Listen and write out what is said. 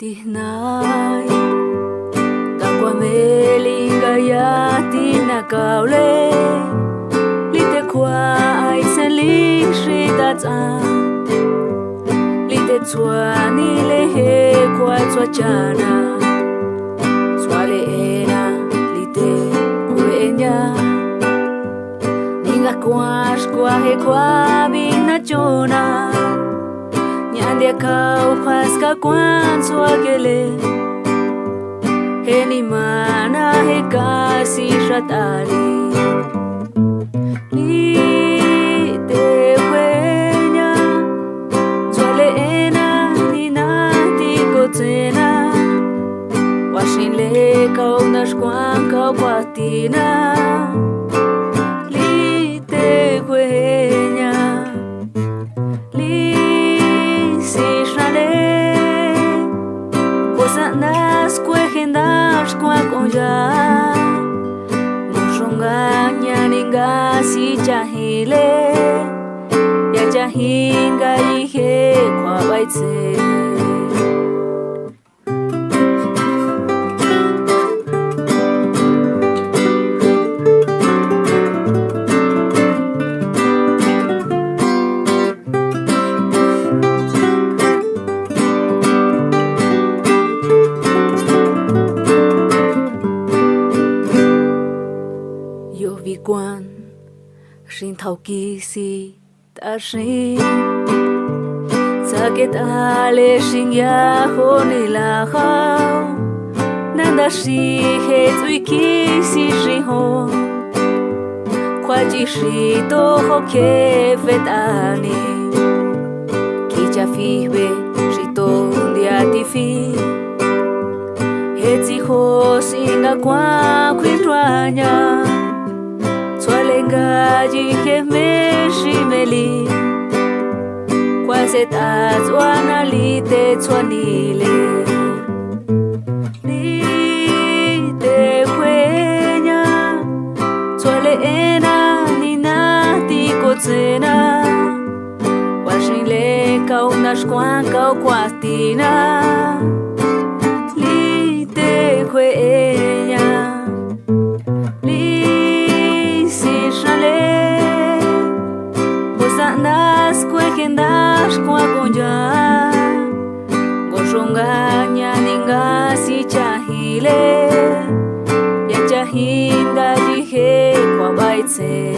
Tihnai Takwamelinga ya tinakaule Lite kwa aisen li shritata Lite tswani lehe kwa tswachana Swale ena lite kuenya Ninga kwash kwa he kwa bina chona Nyande kau paska kwan swagele Heni mana he kasi shatali Ni te huenya Swale ena nina tiko tena Washin le kau nash kwan kau patina Li te huenya Nas kuehendas kuakoya Mushonganya ninga si chahile Ya chahinga ihe kwa baitse Quan Shin thao ki si ta shin Saket ale shin ya honi la hao Nanda shi he zui ki si shi ho Kwa ji shi to ho ke vetani Ki cha fi be shi to dia ti fi He zi ho singa kwa kwintwanya Swalenga jike meshimeli Kwa seta zwana lite zwanile Lite kwenya Swale ena nina tiko tsena Washile kau nashkwan kau kwatina Lite kwenya Nas kuekendas kuakonya Goshonganya ninga si chahile Ya chahinga jihe kwa baitse